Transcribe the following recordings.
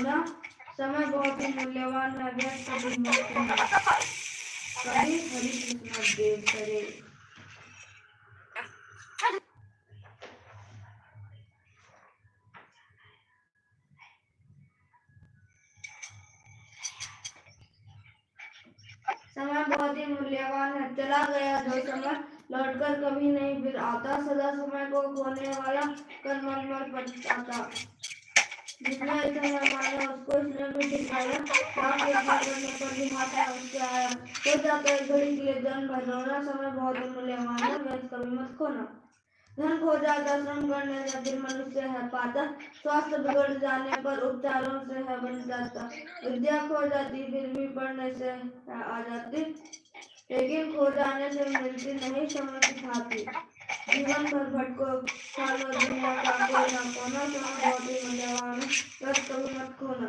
खोना। समय बहुत ही मूल्यवान है, व्यर्थ कभी मत खोना। कभी हरि कृष्ण देव करे। समय बहुत ही मूल्यवान है, चला गया जो समय लौटकर कभी नहीं फिर आता। सदा समय को खोने वाला कर मन मर पछताता। जिसने इसे माना उसको इसने भी दिखाया, लाख यत्न करने पर भी हाथ में उसके आया। हो जाता है घड़ी के लिए जन्म भर रोना। समय बहुत ही मूल्यवान है, व्यर्थ कभी मत खोना। धन खो जाता श्रम करने से फिर मनुष्य है पाता। स्वास्थ्य बिगड़ जाने पर उपचारों से है बन जाता। विद्या खो जाती फिर भी पढ़ने से है आ जाती, लेकिन खो जाने से मिलती नहीं समय सिखाती। जीवन भर भटको खानो दुनिया का कोई ना कोना। समय बहुत ही मूल्यवान है, व्यर्थ कभी मत खोना।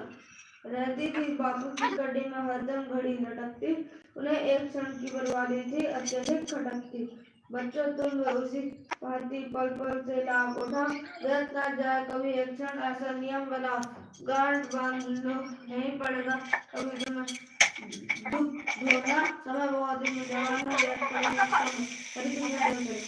रहती थी बापू की कड़ी में हरदम घड़ी लटकती, उन्हें एक क्षण की बर्बादी थी अत्यधिक खटकती। बच्चों तुम उसी भांति पल पल से लाभ उठा, व्यर्थ ना जाए कभी एक क्षण ऐसा नियम बनाओ। गांठ बांध लो नहीं पड़ेगा कभी तुम्हें दुख ढोना। समय बहुत ही मूल्यवान है, व्यर्थ कभी मत खोना। हरि कृष्ण देव करे।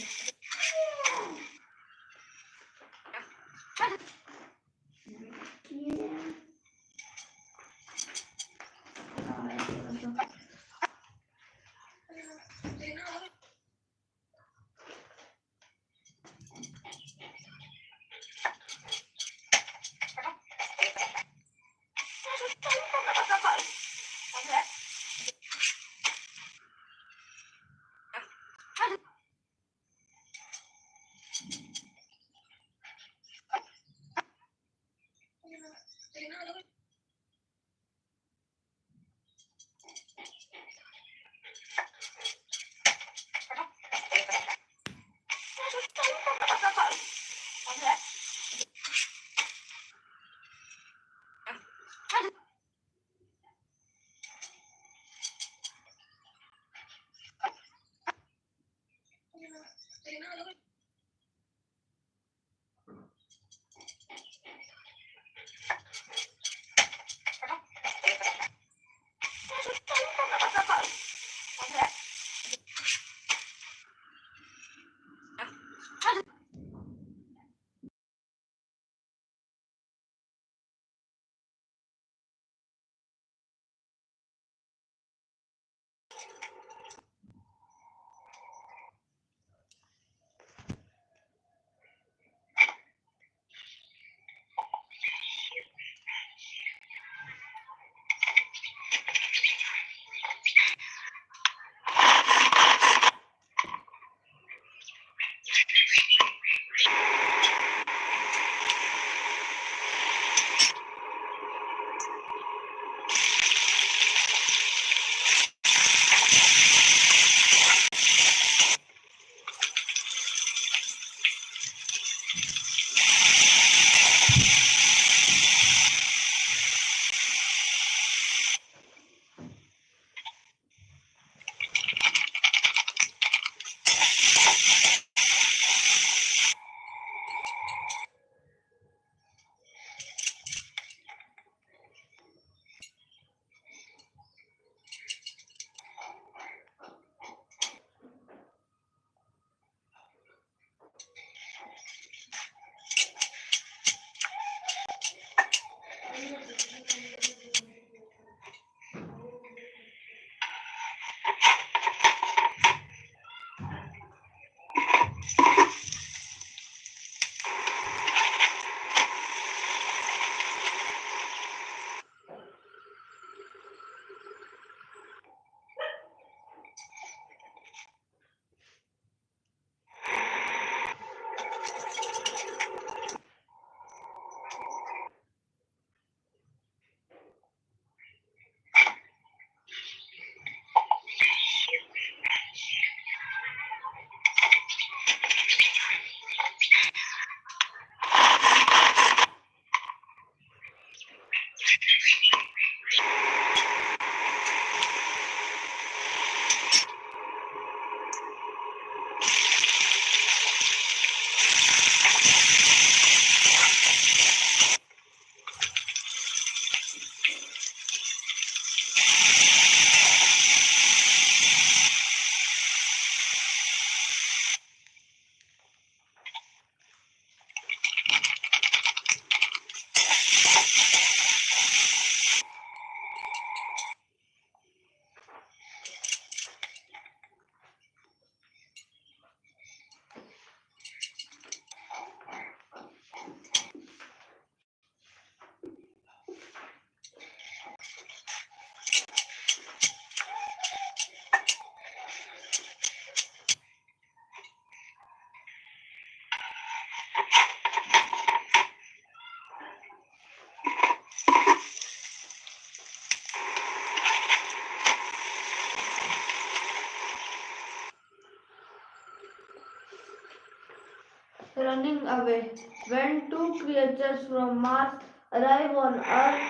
running away. When two creatures from Mars arrive on Earth,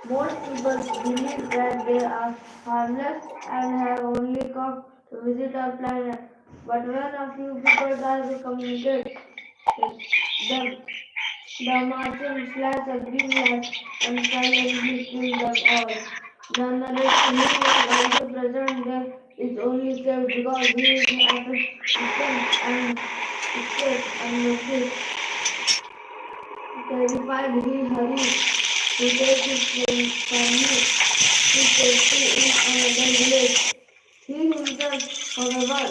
most people believe that they are harmless and have only come to visit our planet. But when a few people try to communicate with them, the Martians flash a green light and silently kill them all. The narrator who was also present there is only saved because he is assistant and escaped unnoticed. Terrified, he hurried to take his family to safety in another village. He himself, however,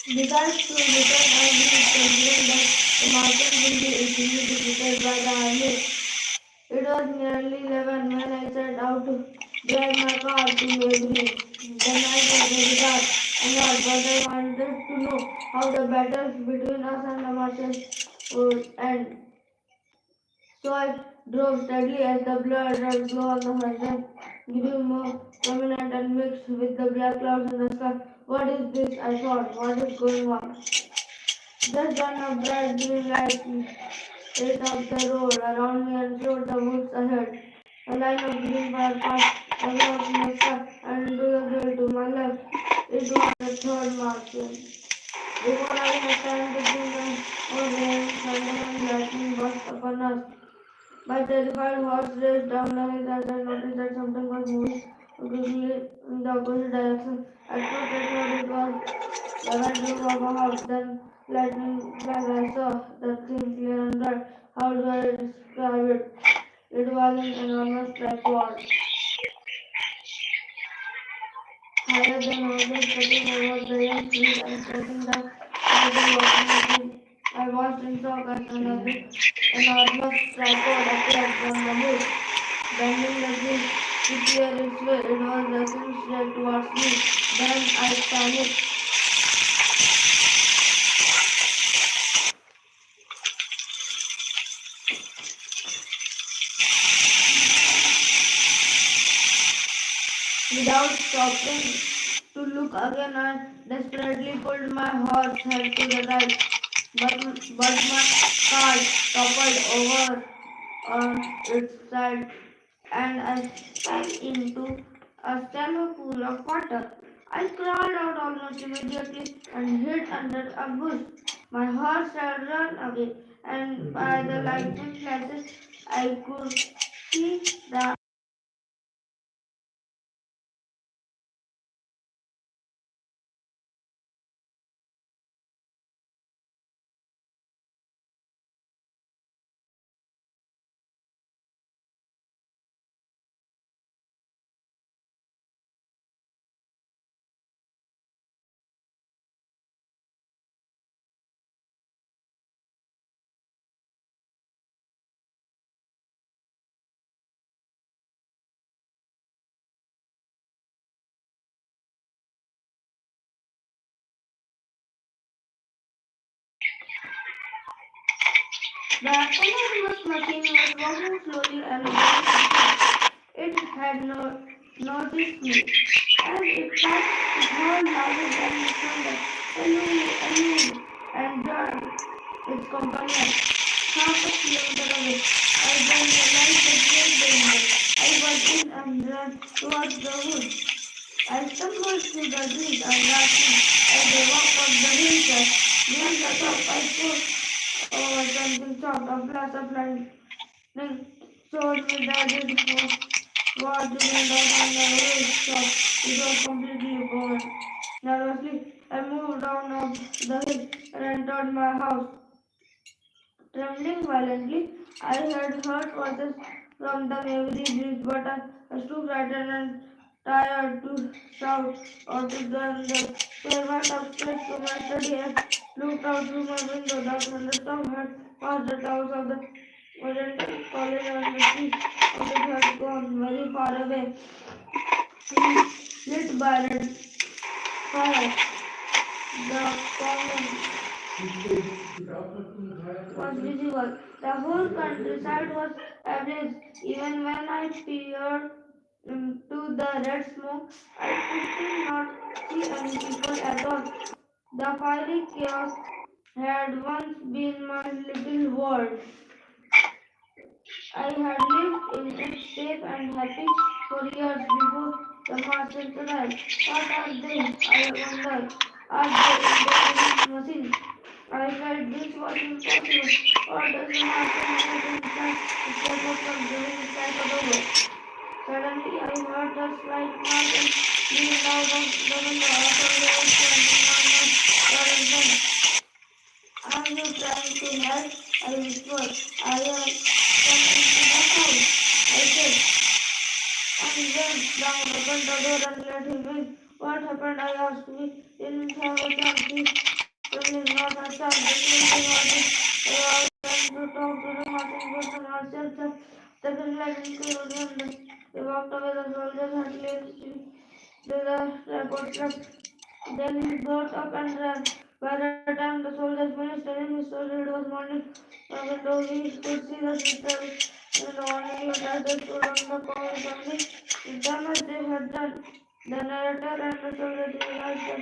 decides to return as he is confident that the Martians will be easily defeated by the army. It was nearly 11 when I set out to drive my car to Nayika. The night was very dark and hot, but I wanted to know how the battles between us and the Martians would end. So I drove steadily as the blur red glow on the horizon grew more prominent and mixed with the black clouds in the sky. What is this? I thought. What is going on? Just then a bright green light lit up the road around me and showed the woods ahead. A line of green fire passed across the sky and into the field to my left. It was the third Martian. Before I had time to think, rain, thunder, and lightning burst upon us. My terrified horse raced down the hill as I noticed that something was moving quickly in the opposite direction. At first I thought it was the red roof of a house, then lightning flash. I saw the thing clear and bright. How do I describe it? It was an enormous tripod, higher than horses, cutting over the young trees and pressing down like a walking machine. I watched in shock as another enormous tripod appeared from the bush. Bending the tree to clear its way, it was rushing straight towards me. Then I panicked. Without stopping to look again, I desperately pulled my horse head to the right, but my car toppled over on its side and I fell into a shallow pool of water. I crawled out almost immediately and hid under a bush. My horse had run away, and by the lightning flashes, I could see the enormous machine was walking slowly and very quickly. It had noticed me. As it passed, it howled louder than its thunder. Hello, hello, and joined its companion half a kilometer away. I then realized the great danger. I was in and ran towards the woods. I stumbled through the trees and laughing as I walked up the hillside. Near the top, I saw something soft, a flash of lightning showed me that it was the window on the rooftop. It was completely gone. Nervously, I moved down off the hill and entered my house. Trembling violently, I had heard voices from the neighboring bridge, but I was too frightened and tired to shout or to join them. So I went upstairs to my study and looked out through my window. The thunderstorm had passed the towers of the Oriental College and the trees of it had gone very far away, lit by red fire. The common was visible. The whole countryside was ablaze. Even when I peered into the red smoke, I could still not see any people at all. The fiery chaos had once been my little world. I had lived in it safe and happy for years before the Martians arrived. What are they? I wondered. Are they intelligent machines? I felt this was impossible. Or does the Martian live inside instead of observing it like a robot? Suddenly I heard a slight knock and leaned out of the window. A soldier was standing on my garden. Are you trying to help? I whispered. I am coming to the house, I said, and went down, opened the door and let him in. What happened? I asked. We didn't have a chance. He trembling, not a chance. The only was it. I was trying to talk to the Martian, but the Martians had taken like including. They walked away. The soldiers had laid the tripod left. Then he got up and ran. By the time the soldiers finished telling his story, it was morning. Though we could see the sister in the morning light as they stood on the corridor family. The damage they had done. The narrator and the soldiers realized that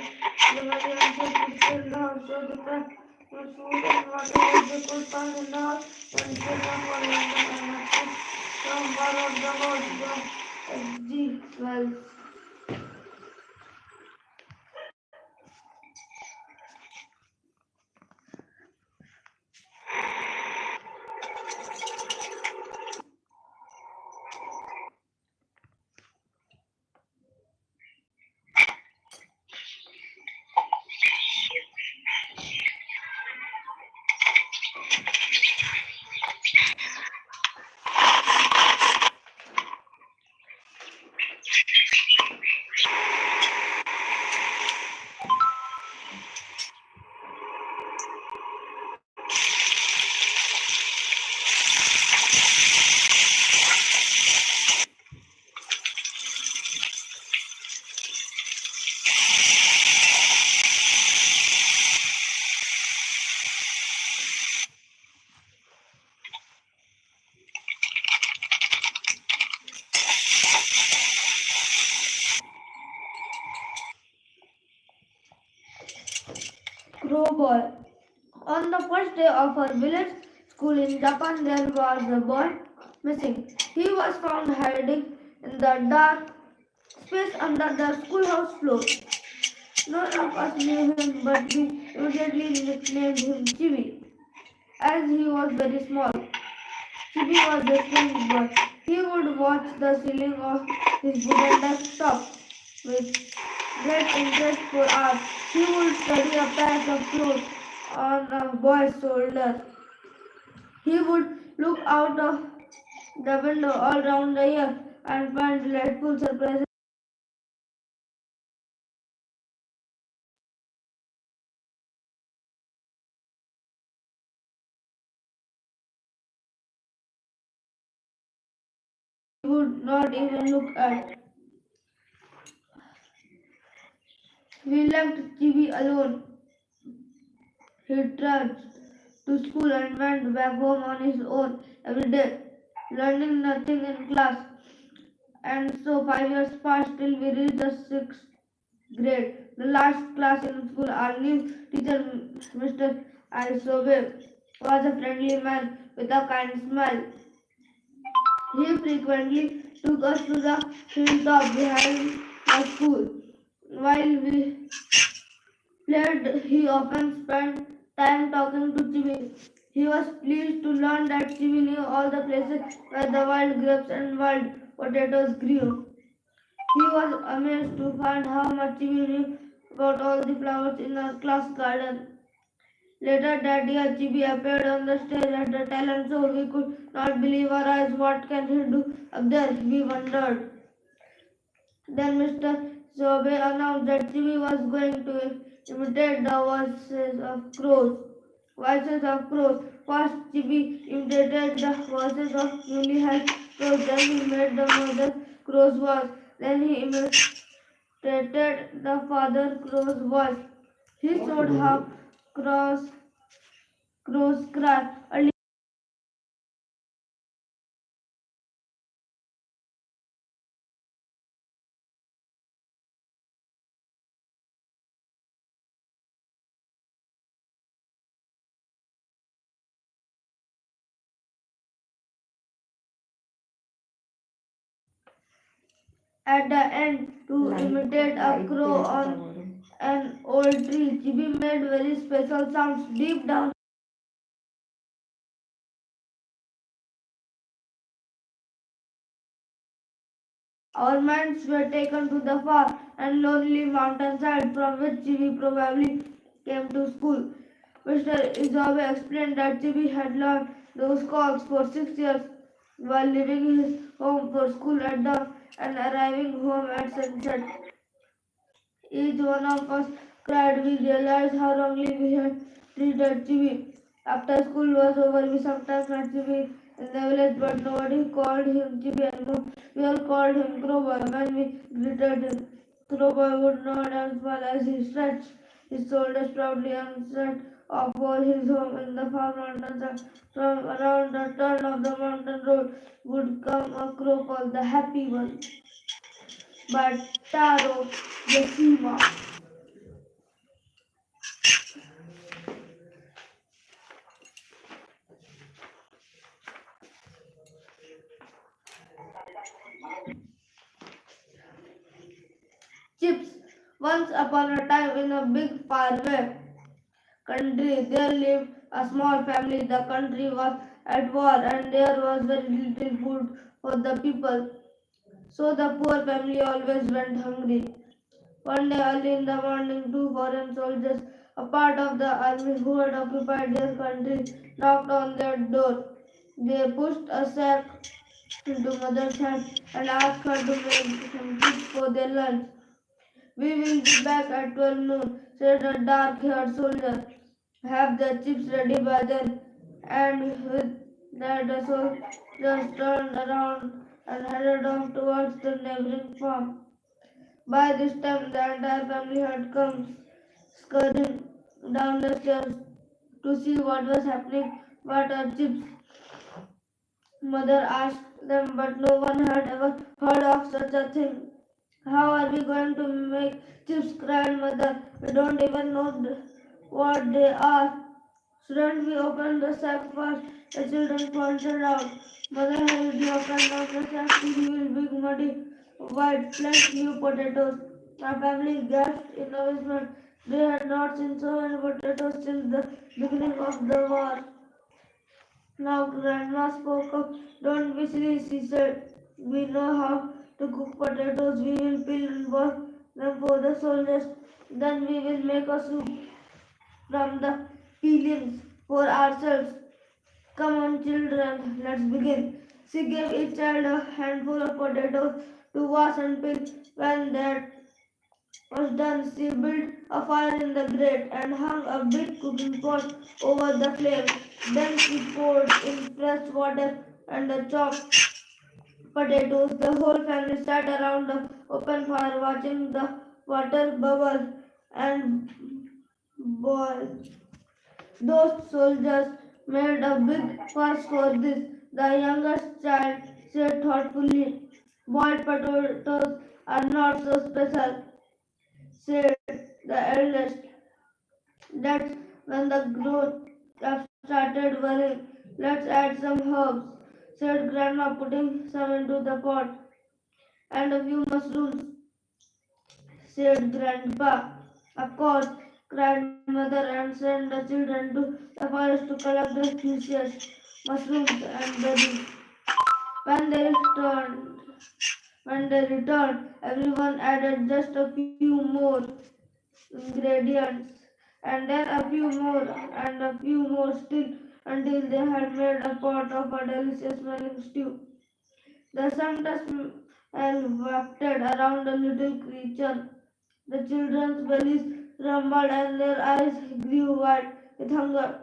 the very unsafe still in the house, so they packed with food and water they could find in the house and still not following them and had to from borrowed the boat, the G wells. Crow boy. On the first day of her village school in Japan, there was a boy missing. He was found hiding in the dark space under the schoolhouse floor. None of us knew him, but we immediately nicknamed him Chibi, as he was very small. Chibi was a strange boy. He would watch the ceiling of his wooden desktop with great interest for hours. He would study a patch of clothes on a boy's shoulder. He would look out of the window all round the year and find delightful surprises he would not even look at. We left Chibi alone. He trudged to school and went back home on his own every day, learning nothing in class. And so 5 years passed till we reached the sixth grade, the last class in school. Our new teacher, Mr. Isobe, was a friendly man with a kind smile. He frequently took us to the hilltop behind the school. While we played, he often spent time talking to Chibi. He was pleased to learn that Chibi knew all the places where the wild grapes and wild potatoes grew. He was amazed to find how much Chibi knew about all the flowers in our class garden. Later that year, Chibi appeared on the stage at the talent show. We could not believe our eyes. What can he do up there? We wondered. Then Mr. Sobe announced that Chibi was going to imitate the voices of crows. Voices of crows. First, Chibi imitated the voices of newly hatched crows. Then he made the mother crow's voice. Then he imitated the father crow's voice. He showed how crows cry. At the end, to imitate a crow on an old tree, Chibi made very special sounds deep down. Our minds were taken to the far and lonely mountainside from which Chibi probably came to school. Mr. Izabe explained that Chibi had learned those calls for 6 years while leaving his home for school at dawn and arriving home at sunset. Each one of us cried. We realized how wrongly we had treated Chibi. After school was over, we sometimes met Chibi in the village, but nobody called him Chibi anymore. We all called him Crowboy. When we greeted him, Crowboy would nod and smile as he stretched his shoulders proudly and set off for his home in the far mountains. From around the turn of the mountain road would come a crow called the Happy One by Taro Yashima. Chips. Once upon a time in a big faraway country there lived a small family. The country was at war and there was very little food for the people. So the poor family always went hungry. One day early in the morning, two foreign soldiers, a part of the army who had occupied their country, knocked on their door. They pushed a sack into mother's hand and asked her to make some chips for their lunch. We will be back at 12 noon, said a dark-haired soldier. Have the chips ready by then. And with that, the soldiers turned around and headed off towards the neighboring farm. By this time, the entire family had come scurrying down the stairs to see what was happening. What are chips? Mother asked them, but no one had ever heard of such a thing. How are we going to make chips? Cried mother. We don't even know what they are. Shouldn't we open the sack first? The children pointed out. Mother hurriedly opened up the sack to reveal big muddy white flaked new potatoes. Our family gasped in amazement. They had not seen so many potatoes since the beginning of the war. Now Grandma spoke up. Don't be silly, she said. We know how to cook potatoes. We will peel and boil them for the soldiers. Then we will make a soup from the peelings for ourselves. Come on, children, let's begin. She gave each child a handful of potatoes to wash and peel. When that was done, she built a fire in the grate and hung a big cooking pot over the flame. Then she poured in fresh water and the chopped potatoes. The whole family sat around the open fire watching the water bubble and boil. Those soldiers made a big fuss for this. The youngest child said thoughtfully, boiled potatoes are not so special, said the eldest. That's when the grown up started worrying. Let's add some herbs, said Grandma, putting some into the pot. And a few mushrooms, said Grandpa. Of course, cried mother and sent the children to the forest to collect the precious mushrooms and berries. When they returned, when they returned, everyone added just a few more ingredients, and then a few more, and a few more still, until they had made a pot of a delicious smelling stew. The sun smell wafted around the little creature. The children's bellies rumbled and their eyes grew wide with hunger.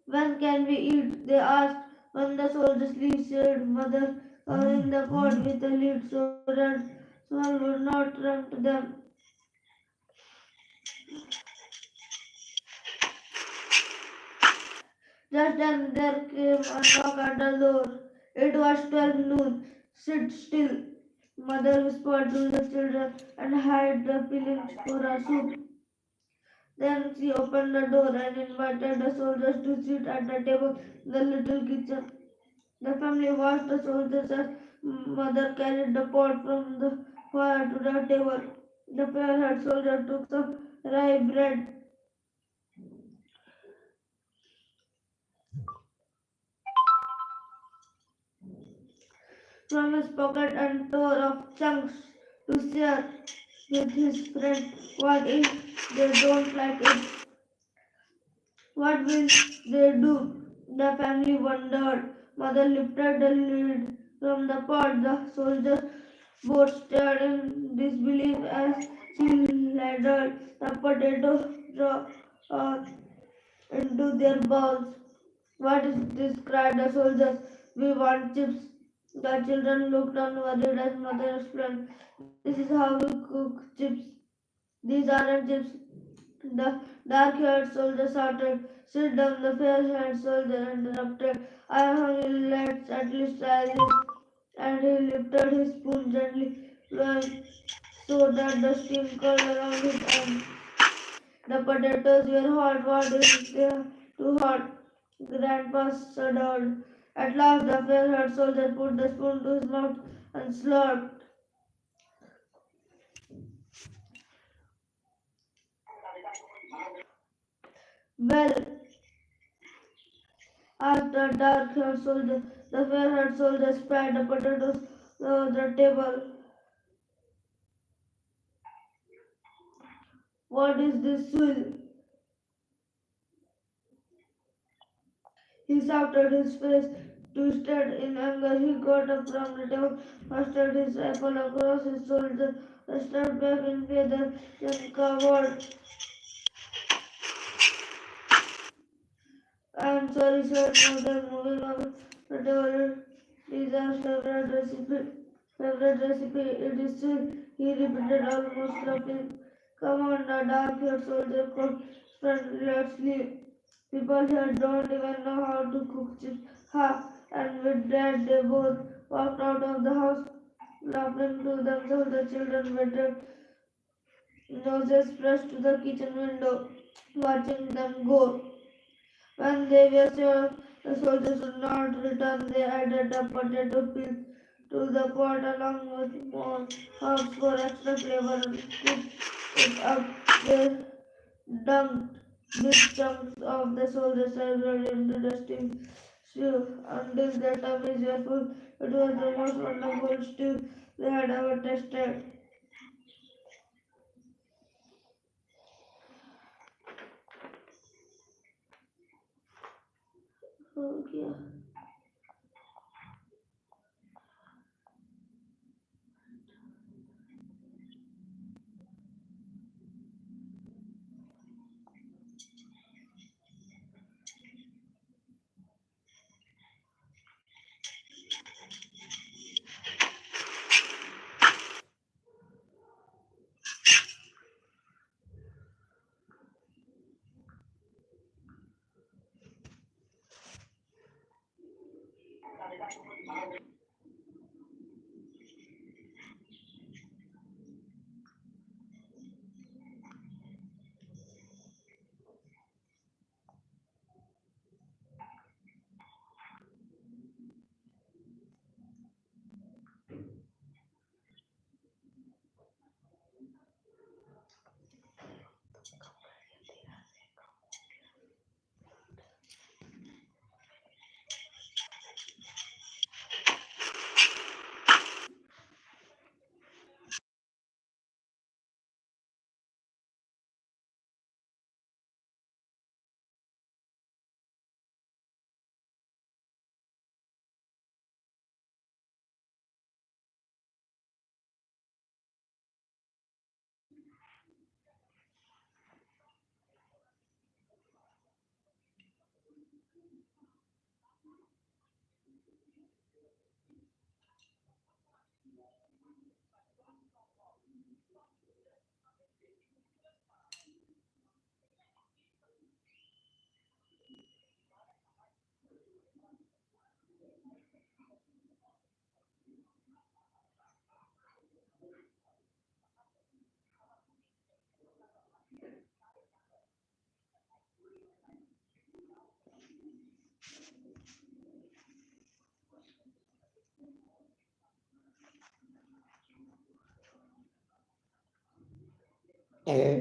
When can we eat? They asked. When the soldiers leave, said mother, covering the pot with a lid so that smell would not tempt them. Just then there came a knock at the door. It was 12 noon. Sit still, mother whispered to the children, and hide the peelings for our soup. Then she opened the door and invited the soldiers to sit at the table in the little kitchen. The family watched the soldiers as mother carried the pot from the fire to the table. The fair-haired soldier took some rye bread from his pocket and tore off chunks to share with his friend. What if they don't like it? What will they do? The family wondered. Mother lifted the lid from the pot. The soldiers both stared in disbelief as she ladled the potato uh, into their bowls. What is this? Cried the soldiers. We want chips. The children looked unworried as mother explained. This is how we cook chips. These aren't chips. The dark-haired soldier shouted. Sit down, the fair-haired soldier interrupted. I am hungry, let's at least try this. And he lifted his spoon gently, blowing so that the steam curled around his end. The potatoes were hot. What is there too hot? Grandpa shuddered. At last, the fair-haired soldier put the spoon to his mouth and slurped. Well, asked the dark-haired soldier. The fair-haired soldier spread the potatoes over the table. What is this swill? He shouted, his face twisted in anger. He got up from the table, hoisted his rifle across his shoulder, stepped back in feather, then covered. I am sorry, sir, mother, moving over the table. It is our favorite recipe. Favorite recipe, it is sweet. He repeated, almost laughing. Come on, the dark-haired soldier called. Friend, let's leave. People here don't even know how to cook chips. Ha! And with that, they both walked out of the house, laughing to themselves. The children waited, noses pressed to the kitchen window, watching them go. When they were sure the soldiers would not return, they added the potato peels to the pot along with more herbs for extra flavor and cooked it up. They dunked big chunks of the soldiers' library into the stew until their tummies were full. It was the most wonderful stew they had ever tasted. Oh, yeah. Eh,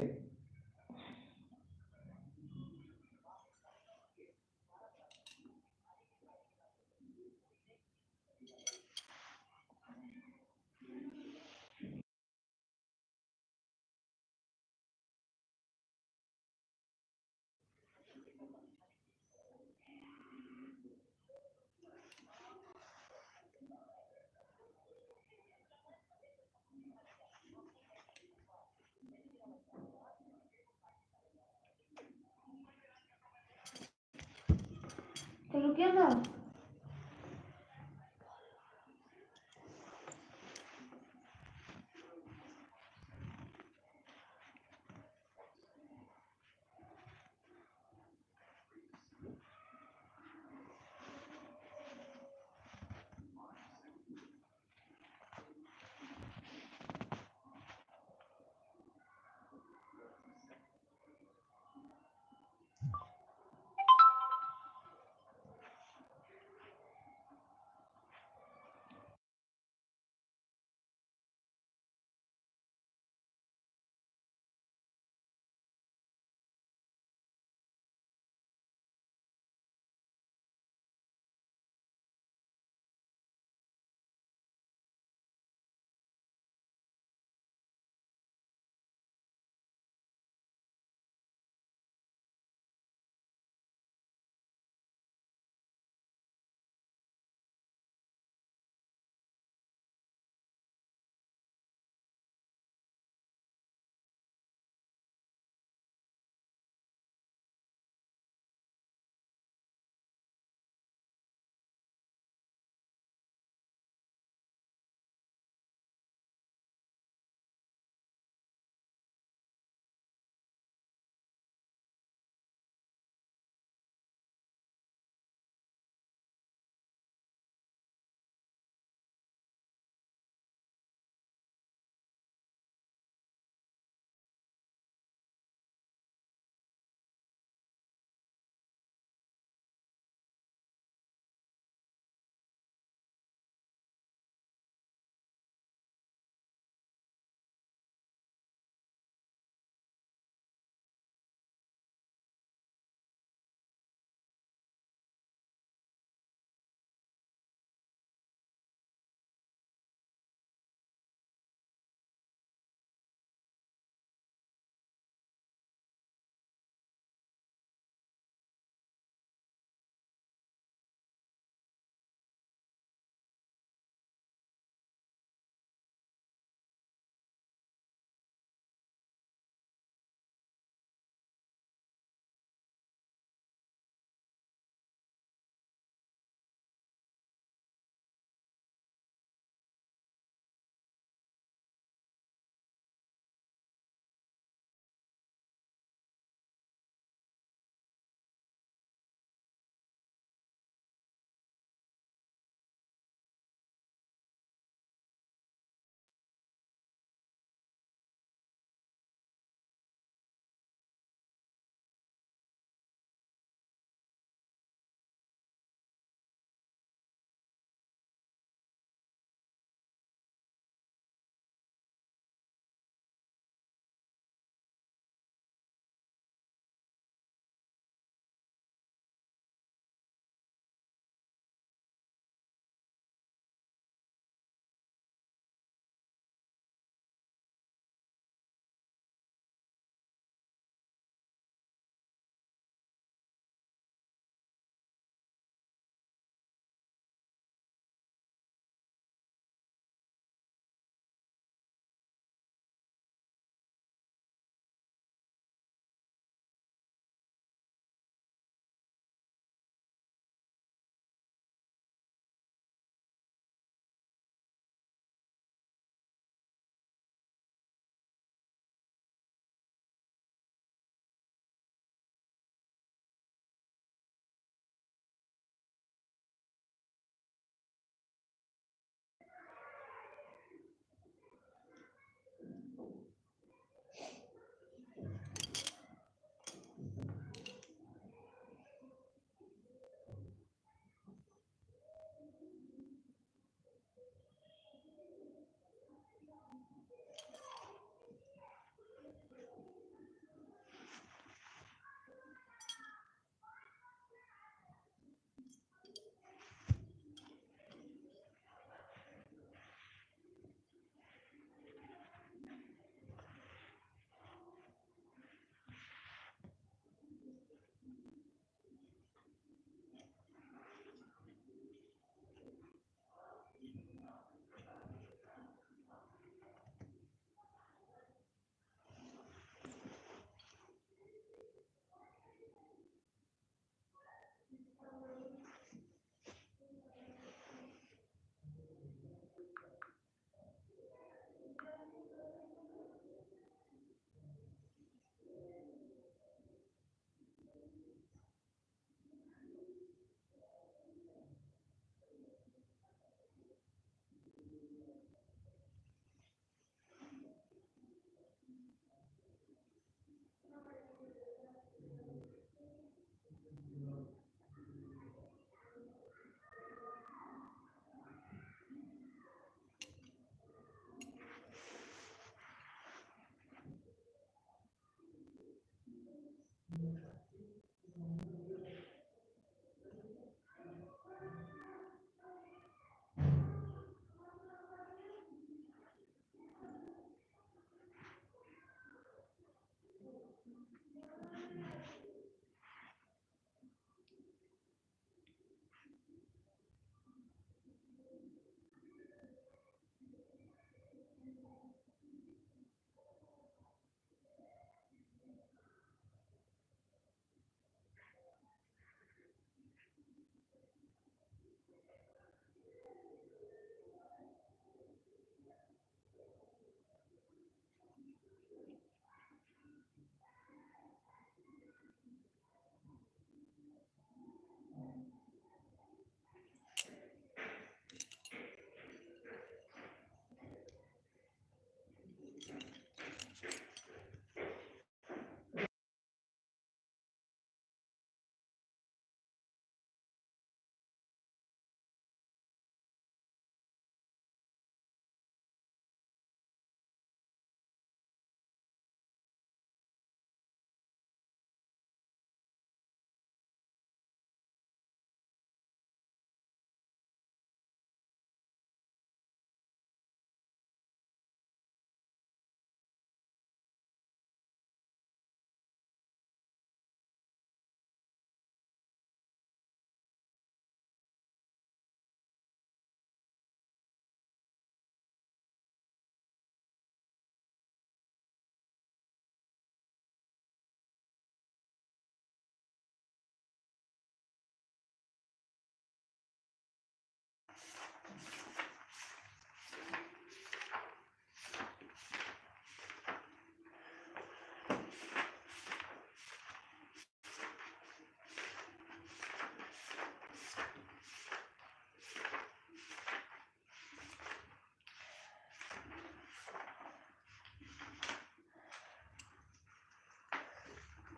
तो रुकिए ना।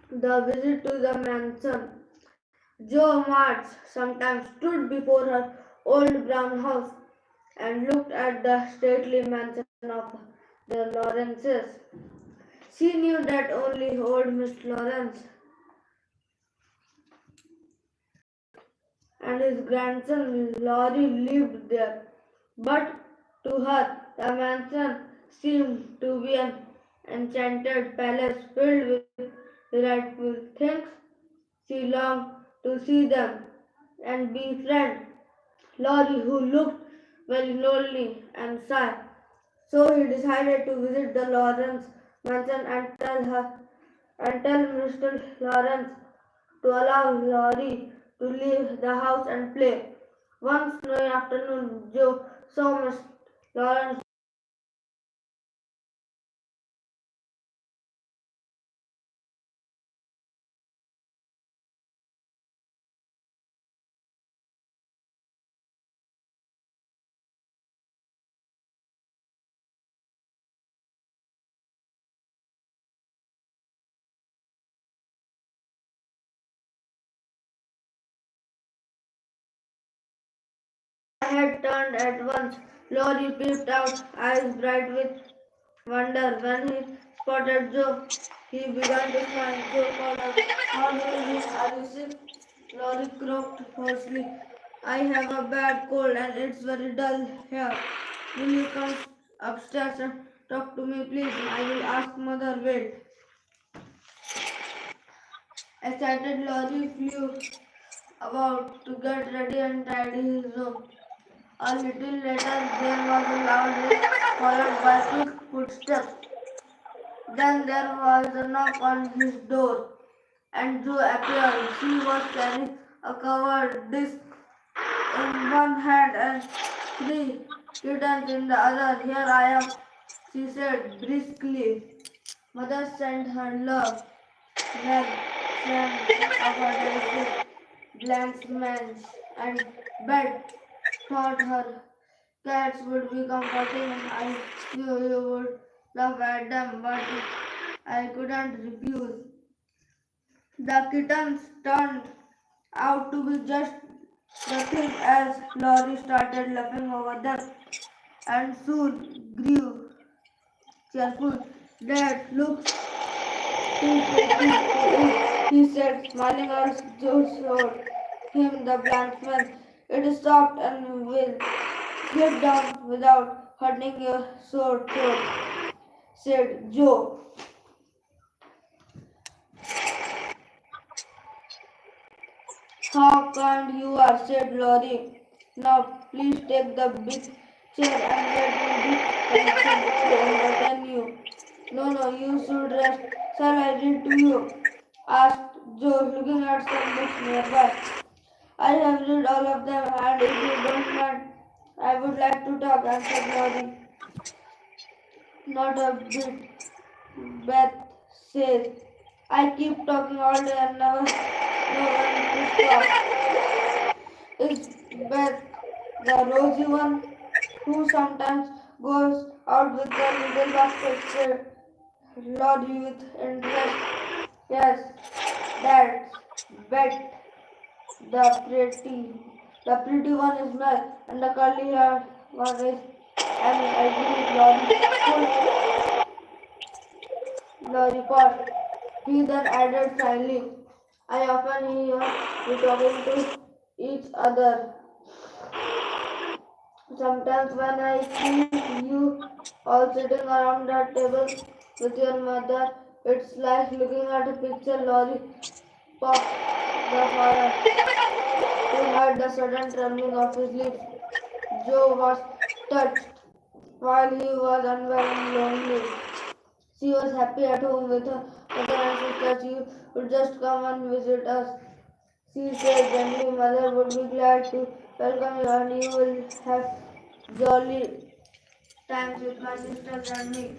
The visit to the mansion. Joe March sometimes stood before her old brown house and looked at the stately mansion of the Lawrences. She knew that only old Miss Lawrence and his grandson Laurie lived there. But to her, the mansion seemed to be an enchanted palace filled with delightful things. She longed to see them and befriend Laurie, who looked very lonely and shy. So he decided to visit the Lawrence mansion and tell Mr. Lawrence to allow Laurie to leave the house and play. One snowy afternoon, Joe saw Miss Lawrence head turned at once. Laurie peeped out, eyes bright with wonder. When he spotted Joe, he began to smile. Joe called out, "How do you do? Are you sick?" Laurie croaked hoarsely, "I have a bad cold and it's very dull here. Will you come upstairs and talk to me, please? I will ask Mother. Wait." Excited, Laurie flew about to get ready and tidy his room. A little later, there was a loud ring followed by quick footsteps. Then there was a knock on his door, and Joe appeared. She was carrying a covered dish in one hand and three kittens in the other. "Here I am," she said briskly. Mother sent her love. Meg sent of her delicious blankets and bed. Thought her cats would be comforting. I knew you would laugh at them, but I couldn't refuse. The kittens turned out to be just the thing as Laurie started laughing over them and soon grew cheerful. "Dad, look, too pretty to eat," he said, smiling as Joe showed him the blanket. "It is soft and will slip down without hurting your sore throat," said Joe. "How kind you are," said Laurie. "Now please take the big chair and let me do something to entertain you." "No, no, you should rest. Shall I read to you?" asked Joe, looking at some books nearby. "I have read all of them, and if you don't mind, I would like to talk," answered Laurie. "Not a bit," Beth says. "I keep talking all day and never know when to stop." "Is Beth the rosy one who sometimes goes out with the little basket?" said Laurie with interest. "Yes, that's Beth. The pretty, the pretty one is Mel, and the curly haired one is Amy." "Agreed," Laurie paused. He then added shyly, "I often hear you talking to each other. Sometimes when I see you all sitting around the table with your mother, it's like looking at a picture." Laurie popped the fire to hide the sudden trembling of his lips. Joe was touched while he was unwell and lonely. She was happy at home with her mother and sister. "You would just come and visit us," she said gently. "Mother would be glad to welcome you, and you will have jolly times with my sisters and me.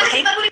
Even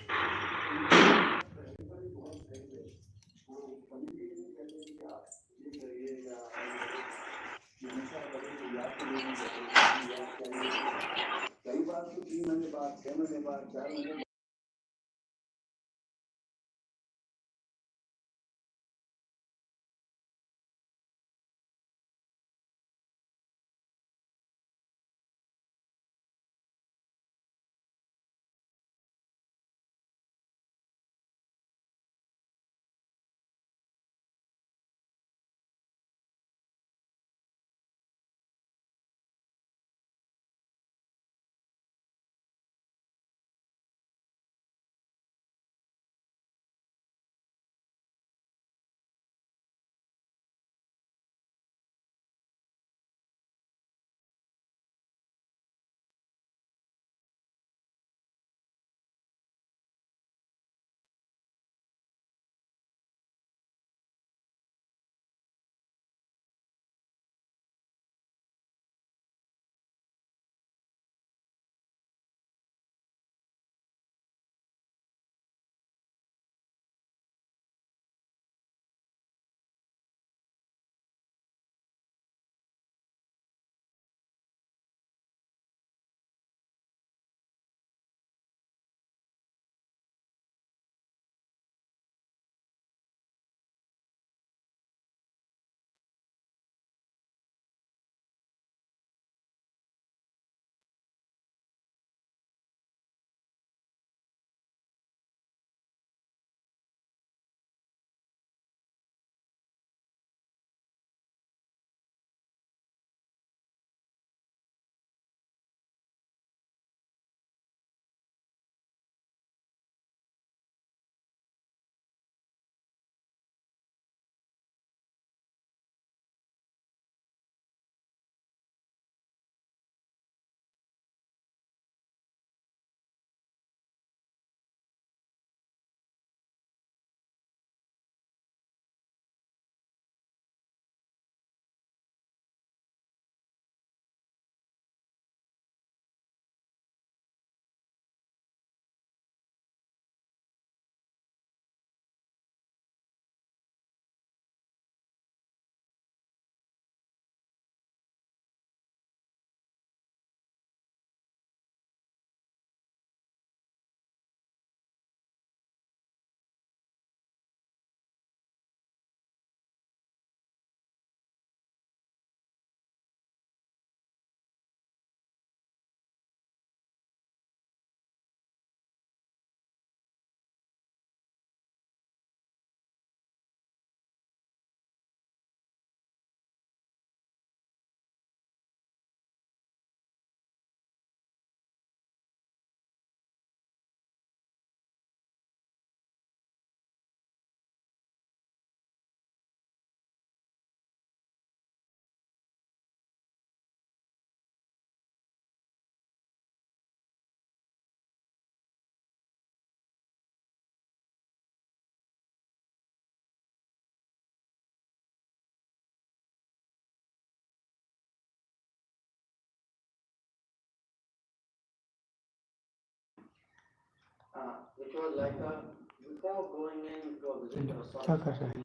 It was like before going in to a visit or क्या कर रहा है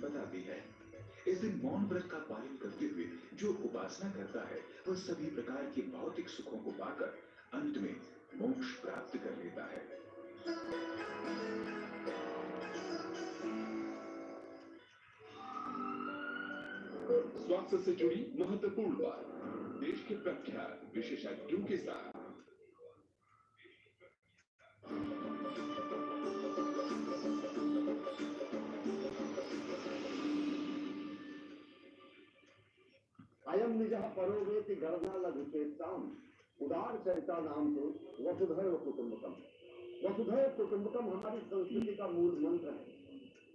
बताती है। इस दिन मौन व्रत का पालन करते हुए जो उपासना करता है वह सभी प्रकार के भौतिक सुखों को पाकर अंत में मोक्ष प्राप्त कर लेता है। स्वास्थ्य से जुड़ी महत्वपूर्ण बात देश के प्रख्यात विशेषज्ञों के साथ। अयम निज परोवेति गणना लघुचेताम उदार चरिता नाम तो वसुधैव कुटुंबकम। वसुधैव कुटुंबकम हमारी संस्कृति का मूल मंत्र है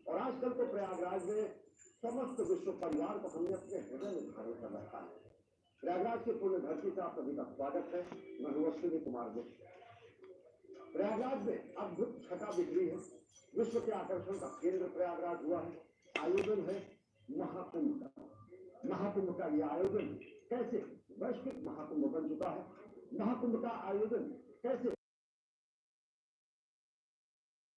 और आजकल तो प्रयागराज में समस्त विश्व परिवार को हमने अपने हृदय में धारण कर रखा है। प्रयागराज के पुण्य धरती का सभी का स्वागत है। मैं हूँ अश्विनी कुमार गुप्त। प्रयागराज में अद्भुत छटा बिखरी है। विश्व के आकर्षण का केंद्र प्रयागराज हुआ है। आयोजन है महाकुंभ का। महाकुंभ का यह आयोजन कैसे वैश्विक महाकुंभ बन चुका है। महाकुंभ का आयोजन कैसे